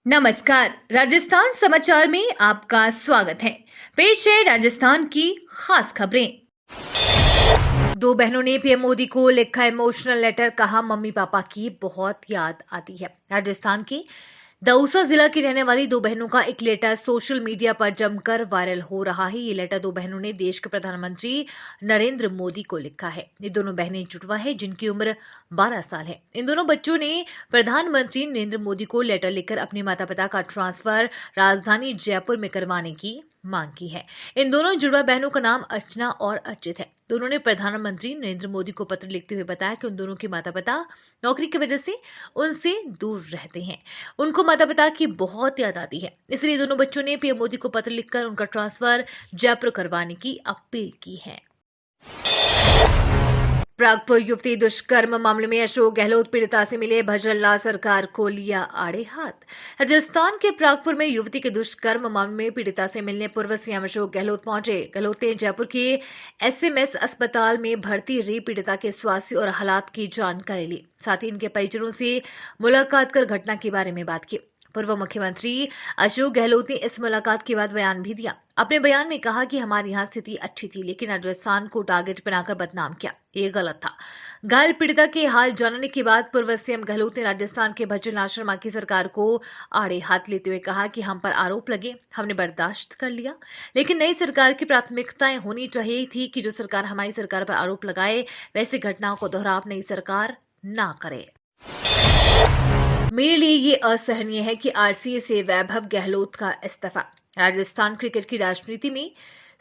नमस्कार, राजस्थान समाचार में आपका स्वागत है। पेश है राजस्थान की खास खबरें। दो बहनों ने पीएम मोदी को लिखा इमोशनल लेटर, कहा मम्मी पापा की बहुत याद आती है। राजस्थान की दौसा जिला की रहने वाली दो बहनों का एक लेटर सोशल मीडिया पर जमकर वायरल हो रहा है। ये लेटर दो बहनों ने देश के प्रधानमंत्री नरेंद्र मोदी को लिखा है। ये दोनों बहनें जुड़वा है जिनकी उम्र 12 साल है। इन दोनों बच्चों ने प्रधानमंत्री नरेंद्र मोदी को लेटर लिखकर अपने माता पिता का ट्रांसफर राजधानी जयपुर में करवाने की मांग की है। इन दोनों जुड़वा बहनों का नाम अर्चना और अर्चित है। दोनों ने प्रधानमंत्री नरेंद्र मोदी को पत्र लिखते हुए बताया कि उन दोनों के माता पिता नौकरी की वजह से उनसे दूर रहते हैं। उनको माता पिता की बहुत याद आती है, इसलिए दोनों बच्चों ने पीएम मोदी को पत्र लिखकर उनका ट्रांसफर जयपुर करवाने की अपील की है। प्रागपुर युवती दुष्कर्म मामले में अशोक गहलोत पीड़िता से मिले, भजनलाल सरकार को लिया आड़े हाथ। राजस्थान के प्रागपुर में युवती के दुष्कर्म मामले में पीड़िता से मिलने पूर्व सीएम अशोक गहलोत पहुंचे। गहलोत ने जयपुर के एसएमएस अस्पताल में भर्ती रही पीड़िता के स्वास्थ्य और हालात की जानकारी ली, साथ ही इनके परिजनों से मुलाकात कर घटना के बारे में बात की। पूर्व मुख्यमंत्री अशोक गहलोत ने इस मुलाकात के बाद बयान भी दिया। अपने बयान में कहा कि हमारी यहाँ स्थिति अच्छी थी, लेकिन राजस्थान को टारगेट बनाकर बदनाम किया, ये गलत था। घायल पीड़िता के हाल जानने के बाद पूर्व सीएम गहलोत ने राजस्थान के भजनलाल शर्मा की सरकार को आड़े हाथ लेते हुए कहा कि हम पर आरोप लगे, हमने बर्दाश्त कर लिया, लेकिन नई सरकार की प्राथमिकताएं होनी चाहिए थी कि जो सरकार हमारी सरकार पर आरोप लगाए वैसी घटनाओं को दोहराव नई सरकार ना करे। मेरे लिए ये असहनीय है कि आरसीए से वैभव गहलोत का इस्तीफा। राजस्थान क्रिकेट की राजनीति में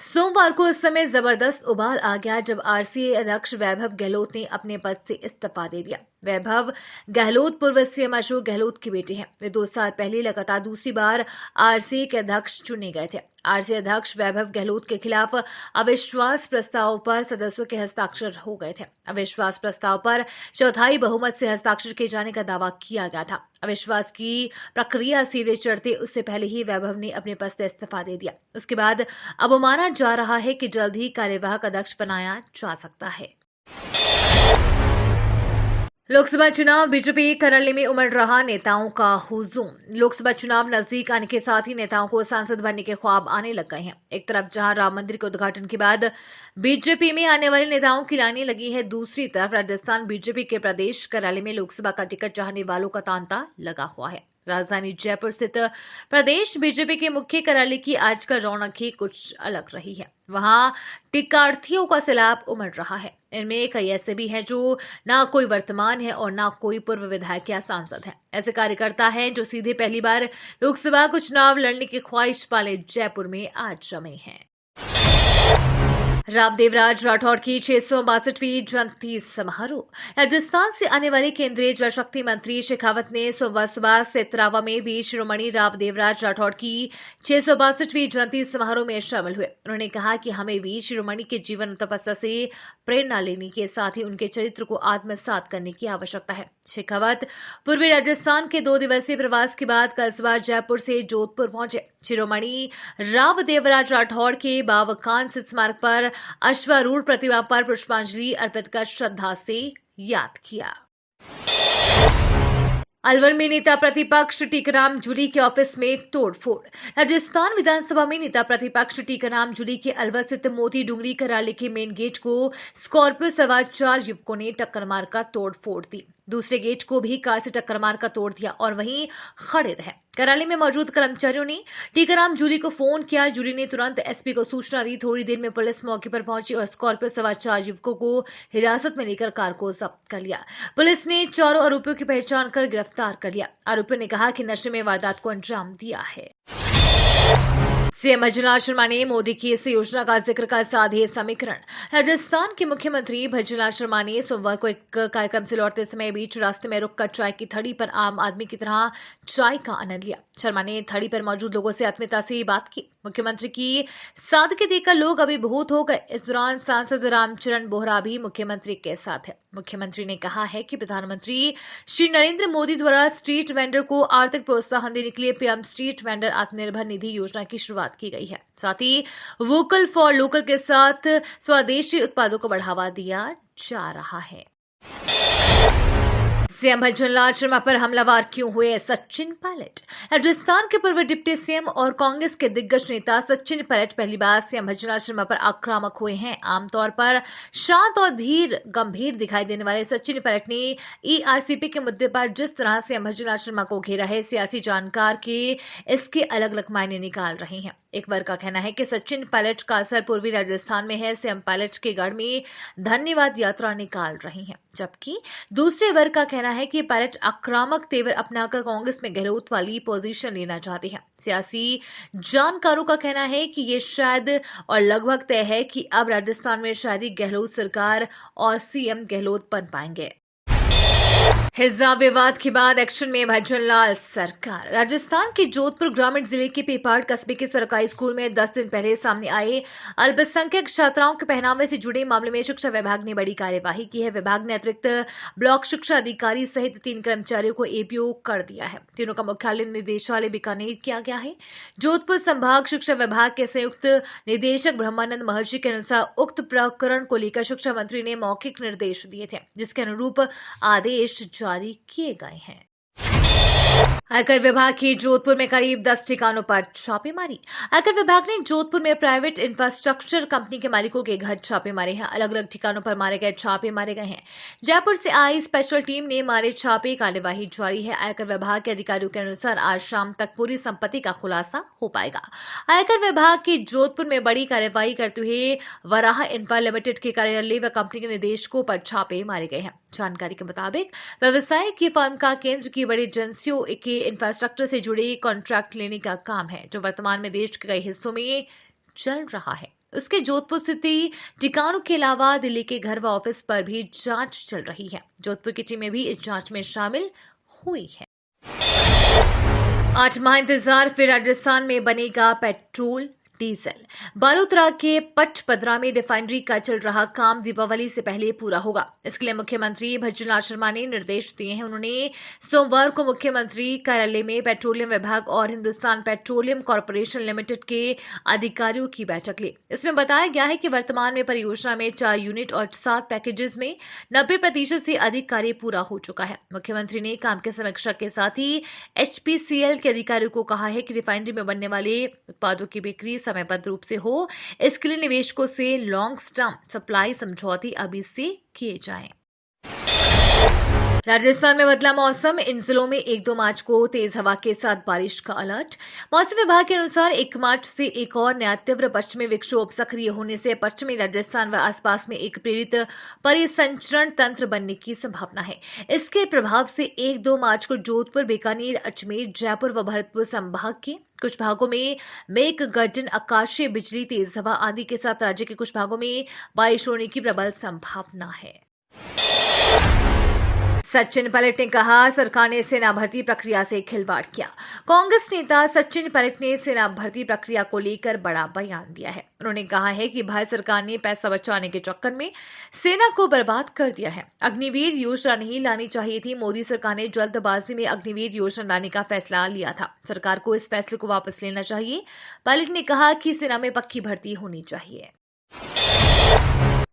सोमवार को इस समय जबरदस्त उबाल आ गया जब आरसीए अध्यक्ष वैभव गहलोत ने अपने पद से इस्तीफा दे दिया। वैभव गहलोत पूर्व सीएम अशोक गहलोत के बेटे हैं। वे 2 साल पहले लगातार दूसरी बार आरसीए के अध्यक्ष चुने गए थे। आरसीए अध्यक्ष वैभव गहलोत के खिलाफ अविश्वास प्रस्ताव पर सदस्यों के हस्ताक्षर हो गए थे। अविश्वास प्रस्ताव पर चौथाई बहुमत से हस्ताक्षर किए जाने का दावा किया गया था। अविश्वास की प्रक्रिया सिरे चढ़ते उससे पहले ही वैभव ने अपने पद से इस्तीफा दे दिया। उसके बाद अब माना जा रहा है कि जल्द ही कार्यवाहक अध्यक्ष बनाया जा सकता है। लोकसभा चुनाव, बीजेपी करौली में उमड़ रहा नेताओं का हुजूम। लोकसभा चुनाव नजदीक आने के साथ ही नेताओं को सांसद बनने के ख्वाब आने लग गए हैं। एक तरफ जहां राम मंदिर के उद्घाटन के बाद बीजेपी में आने वाले नेताओं की लाइनें लगी है, दूसरी तरफ राजस्थान बीजेपी के प्रदेश करौली में लोकसभा का टिकट चाहने वालों का तांता लगा हुआ है। राजधानी जयपुर स्थित प्रदेश बीजेपी के मुख्य कार्यालय की आज का रौनक ही कुछ अलग रही है। वहां टिकार्थियों का सैलाब उमड़ रहा है। इनमें कई ऐसे भी हैं जो ना कोई वर्तमान है और ना कोई पूर्व विधायक या सांसद है। ऐसे कार्यकर्ता हैं जो सीधे पहली बार लोकसभा को चुनाव लड़ने की ख्वाहिश पाले जयपुर में आज जमे हैं। राव देवराज राठौड़ की 662वीं जयंती समारोह। राजस्थान से आने वाले केंद्रीय जल शक्ति मंत्री शेखावत ने सोमवार सुबह सेतरावा में भी शिरोमणि राव देवराज राठौड़ की 662वीं जयंती समारोह में शामिल हुए। उन्होंने कहा कि हमें भी शिरोमणि के जीवन तपस्या से प्रेरणा लेने के साथ ही उनके चरित्र को आत्मसात करने की आवश्यकता है। शेखावत पूर्वी राजस्थान के 2 दिवसीय प्रवास के बाद कल सुबह जयपुर से जोधपुर पहुंचे। शिरोमणि राव देवराज राठौड़ के बावकान स्थित स्मारक पर अश्वारूढ़ प्रतिमा पर पुष्पांजलि अर्पित कर श्रद्धा से याद किया। अलवर में नेता प्रतिपक्ष टीकाराम जूली के ऑफिस में तोड़फोड़। राजस्थान विधानसभा में नेता प्रतिपक्ष टीकाराम जूली के अलवर स्थित मोती डूंगरी कार्यालय के मेन गेट को स्कॉर्पियो सवार 4 युवकों ने टक्कर मारकर तोड़फोड़ दी। दूसरे गेट को भी कार से टक्कर मारकर तोड़ दिया और वहीं खड़े रहे। कार्यालय में मौजूद कर्मचारियों ने टीकाराम जूली को फोन किया। जूली ने तुरंत एसपी को सूचना दी। थोड़ी देर में पुलिस मौके पर पहुंची और स्कॉर्पियो सवार 4 युवकों को हिरासत में लेकर कार को जब्त कर लिया। पुलिस ने 4 आरोपियों की पहचान कर गिरफ्तार कर लिया। आरोपियों ने कहा कि नशे में वारदात को अंजाम दिया है। सीएम भजनलाल शर्मा ने मोदी की इस योजना का जिक्र कर साधे समीकरण। राजस्थान के मुख्यमंत्री भजनलाल शर्मा ने सोमवार को एक कार्यक्रम से लौटते समय बीच रास्ते में रुककर चाय की थड़ी पर आम आदमी की तरह चाय का आनंद लिया। शर्मा ने थड़ी पर मौजूद लोगों से आत्मीयता से बात की। मुख्यमंत्री की सादगी देखकर लोग अभिभूत हो गए। इस दौरान सांसद रामचरण बोहरा भी मुख्यमंत्री के साथ है। मुख्यमंत्री ने कहा है कि प्रधानमंत्री श्री नरेंद्र मोदी द्वारा स्ट्रीट वेंडर को आर्थिक प्रोत्साहन देने के लिए PM street vendor Atmanirbhar Nidhi योजना की शुरुआत की गई है। साथ ही वोकल फॉर लोकल के साथ स्वदेशी उत्पादों को बढ़ावा दिया जा रहा है। सीएम भजनलाल शर्मा पर हमलावर क्यों हुए सचिन पायलट। राजस्थान के पूर्व डिप्टी सीएम और कांग्रेस के दिग्गज नेता सचिन पायलट पहली बार सीएम भजनलाल शर्मा पर आक्रामक हुए हैं। आमतौर पर शांत और धीर गंभीर दिखाई देने वाले सचिन पायलट ने ईआरसीपी के मुद्दे पर जिस तरह सीएम भजनलाल शर्मा को घेरा है, सियासी जानकार के इसके अलग अलग मायने निकाल रहे हैं। एक वर्ग का कहना है कि सचिन पायलट का असर पूर्वी राजस्थान में है, सीएम पायलट के गढ़ में धन्यवाद यात्रा निकाल रही हैं, जबकि दूसरे वर्ग का कहना है कि पायलट आक्रामक तेवर अपनाकर कांग्रेस में गहलोत वाली पोजीशन लेना चाहते हैं। सियासी जानकारों का कहना है कि ये शायद और लगभग तय है कि अब राजस्थान में शायद ही गहलोत सरकार और सीएम गहलोत बन पाएंगे। हिजाब विवाद के बाद एक्शन में भजनलाल सरकार। राजस्थान के जोधपुर ग्रामीण जिले के पेपाड़ कस्बे के सरकारी स्कूल में 10 दिन पहले सामने आए अल्पसंख्यक छात्राओं के पहनावे से जुड़े मामले में शिक्षा विभाग ने बड़ी कार्यवाही की है। विभाग ने अतिरिक्त ब्लॉक शिक्षा अधिकारी सहित 3 कर्मचारियों को एपीओ कर दिया है। तीनों का मुख्यालय निदेशालय बीकानेर किया गया है। जोधपुर संभाग शिक्षा विभाग के संयुक्त निदेशक ब्रह्मानंद महर्षि के अनुसार उक्त प्रकरण को लेकर शिक्षा मंत्री ने मौखिक निर्देश दिए थे, जिसके अनुरूप आदेश जारी किए गए हैं। आयकर विभाग की जोधपुर में करीब 10 ठिकानों पर छापेमारी। आयकर विभाग ने जोधपुर में प्राइवेट इंफ्रास्ट्रक्चर कंपनी के मालिकों के घर छापे मारे हैं। अलग अलग ठिकानों पर मारे गए छापे मारे गए हैं। जयपुर से आई स्पेशल टीम ने मारे छापे, कार्यवाही जारी है। आयकर विभाग के अधिकारियों के अनुसार आज शाम तक पूरी संपत्ति का खुलासा हो पाएगा। आयकर विभाग की जोधपुर में बड़ी कार्यवाही करते हुए वराह इंफ्रा लिमिटेड के कार्यालय व कंपनी के निदेशकों पर छापे मारे गए हैं। जानकारी के मुताबिक व्यवसाय की फर्म का केंद्र की बड़ी एजेंसियों के इंफ्रास्ट्रक्चर से जुड़े कॉन्ट्रैक्ट लेने का काम है, जो वर्तमान में देश के कई हिस्सों में चल रहा है। उसके जोधपुर स्थित ठिकानों के अलावा दिल्ली के घर व ऑफिस पर भी जांच चल रही है। जोधपुर की टीमें भी इस जांच में शामिल हुई है। 8 माह इंतजार, फिर राजस्थान में बनेगा पेट्रोल डीजल। बालोतरा के पचपदरा में रिफाइनरी का चल रहा काम दीपावली से पहले पूरा होगा। इसके लिए मुख्यमंत्री भजनलाल शर्मा ने निर्देश दिए हैं। उन्होंने सोमवार को मुख्यमंत्री कार्यालय में पेट्रोलियम विभाग और हिंदुस्तान पेट्रोलियम कॉर्पोरेशन लिमिटेड के अधिकारियों की बैठक ली। इसमें बताया गया है कि वर्तमान में परियोजना में 4 यूनिट और 7 पैकेजेस में 90% से अधिक कार्य पूरा हो चुका है। मुख्यमंत्री ने काम की समीक्षा के साथ ही एचपीसीएल के अधिकारियों को कहा है कि रिफाइनरी में बनने वाले उत्पादों की बिक्री समयबद्ध रूप से हो, इसके लिए निवेशकों से लॉन्ग टर्म सप्लाई समझौते अभी से किए जाएं। राजस्थान में बदला मौसम, इन जिलों में 1-2 मार्च को तेज हवा के साथ बारिश का अलर्ट। मौसम विभाग के अनुसार 1 मार्च से एक और नया तीव्र पश्चिमी विक्षोभ सक्रिय होने से पश्चिमी राजस्थान व आसपास में एक प्रेरित परिसंचरण तंत्र बनने की संभावना है। इसके प्रभाव से 1-2 मार्च को जोधपुर, बीकानेर, अजमेर, जयपुर व भरतपुर संभाग के कुछ भागों में मेघ गर्जन, आकाशीय बिजली, तेज हवा आदि के साथ राज्य के कुछ भागों में बारिश होने की प्रबल संभावना है। सचिन पायलट ने कहा, सरकार ने सेना भर्ती प्रक्रिया से खिलवाड़ किया। कांग्रेस नेता सचिन पायलट ने सेना भर्ती प्रक्रिया को लेकर बड़ा बयान दिया है। उन्होंने कहा है कि भारत सरकार ने पैसा बचाने के चक्कर में सेना को बर्बाद कर दिया है। अग्निवीर योजना नहीं लानी चाहिए थी। मोदी सरकार ने जल्दबाजी में अग्निवीर योजना लाने का फैसला लिया था। सरकार को इस फैसले को वापस लेना चाहिए। पायलट ने कहा कि सेना में पक्की भर्ती होनी चाहिए।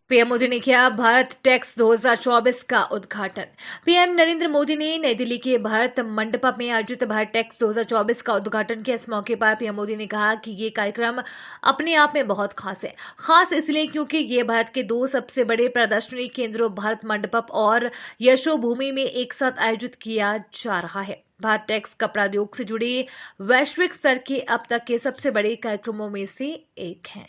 पीएम मोदी ने किया भारत टेक्स 2024 का उद्घाटन। पीएम नरेंद्र मोदी ने नई दिल्ली के भारत मंडपम में आयोजित भारत टेक्स 2024 का उद्घाटन किया। इस मौके पर पीएम मोदी ने कहा कि ये कार्यक्रम अपने आप में बहुत खास है। खास इसलिए क्योंकि ये भारत के 2 सबसे बड़े प्रदर्शनी केंद्रों भारत मंडपम और यशोभूमि में एक साथ आयोजित किया जा रहा है। भारत टेक्स कपड़ा उद्योग से जुड़े वैश्विक स्तर के अब तक के सबसे बड़े कार्यक्रमों में से एक है।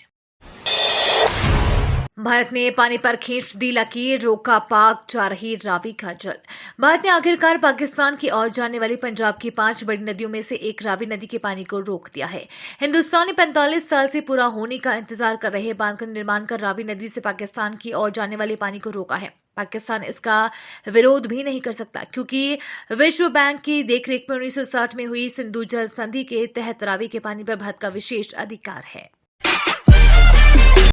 भारत ने पानी पर खींच दी लकीर, रोका पाक जा रही रावी का जल। भारत ने आखिरकार पाकिस्तान की ओर जाने वाली पंजाब की 5 बड़ी नदियों में से एक रावी नदी के पानी को रोक दिया है। हिंदुस्तान ने 45 साल से पूरा होने का इंतजार कर रहे बांध का निर्माण कर रावी नदी से पाकिस्तान की ओर जाने वाले पानी को रोका है। पाकिस्तान इसका विरोध भी नहीं कर सकता, क्योंकि विश्व बैंक की देखरेख में 1960 में हुई सिंधु जल संधि के तहत रावी के पानी पर भारत का विशेष अधिकार है।